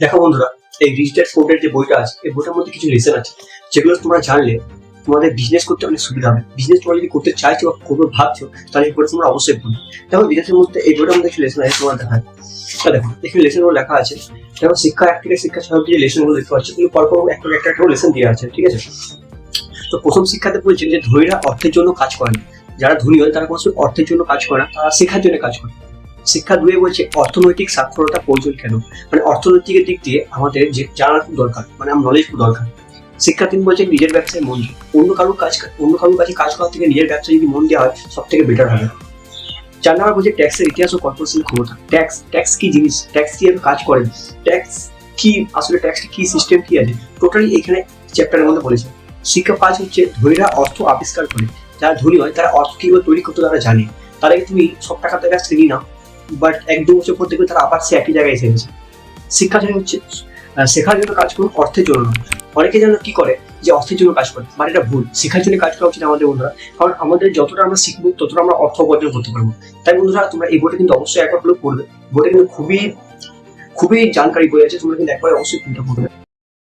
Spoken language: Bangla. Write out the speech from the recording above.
দেখো বন্ধুরা, এই রিচ ড্যাড পুওর ড্যাড যে বইটা আছে, এই বইটার মধ্যে কিছু লেসন আছে যেগুলো তোমরা জানলে তোমাদের বিজনেস করতে অনেক সুবিধা হবে। বিজনেস তোমরা যদি করতে চাইছো বা করবে ভাবছো, তাহলে এই বইটা তোমরা অবশ্যই পড়বে। দেখো বিজনেসের মধ্যে এই বইটার মধ্যে কিছু লেসন আছে, তোমার দেখায়। দেখো এখানে লেসনগুলো লেখা আছে। দেখো শিক্ষা 1 থেকে শিক্ষা 6 অবধি যে লেসনগুলো দেখতে পাচ্ছ, এগুলো পরপর একটা লেসন দেওয়া আছে, ঠিক আছে? তো প্রথম শিক্ষাতে বলছেন যে ধনীরা অর্থের জন্য কাজ করে না। যারা ধনী হয় তারা কোনো সময় অর্থের জন্য কাজ করে না, তারা শেখার জন্য কাজ করে। শিক্ষা 2 বলছে অর্থনৈতিক সাক্ষরতা প্রয়োজন কেন, মানে অর্থনৈতিক দিক দিয়ে আমাদের যে জানা খুব দরকার, মানে আমার নলেজ খুব দরকার। শিক্ষা 3 বলছে নিজের ব্যবসায় মন দিও। অন্য কারোর কাছে কাজ করার থেকে নিজের ব্যবসায় যদি মন দেওয়া হয়, সব থেকে বেটার হবে। 4 নম্বর বলছে ট্যাক্সের ইতিহাস ও কর্পোরেশনের ক্ষমতা। ট্যাক্স কি জিনিস, ট্যাক্স কি কাজ করে, ট্যাক্স কি আসলে, ট্যাক্স কি সিস্টেম কি আছে, টোটালি এখানে চ্যাপ্টারের মধ্যে বলেছে। শিক্ষা 5 হচ্ছে ধনীরা অর্থ আবিষ্কার করে। যারা ধনী হয় তারা অর্থ কিভাবে তৈরি করতে তারা জানে। তাদেরকে তুমি সব টাকা তাদের কাছ থেকে নিয়ে নাও, বাট 1-2 বছর পর দেখবে তারা আবার সে একই জায়গায় এসে গেছে। শিক্ষা জন্য হচ্ছে শেখার জন্য কাজ করুন, অর্থের জন্য নয়। অনেকে যেন কি করে যে অর্থের জন্য কাজ করে, বাট এটা ভুল। শেখার জন্য কাজ করা উচিত আমাদের বন্ধুরা, কারণ আমাদের যতটা আমরা শিখবো ততটা আমরা অর্থ উপার্জন করতে পারবো। তাই বন্ধুরা তোমরা এই বইটা কিন্তু অবশ্যই একবার হলেও পড়বে। বইটা কিন্তু খুবই খুবই জানকারী বই আছে, তোমরা কিন্তু একবার অবশ্যই পড়তে পড়বে।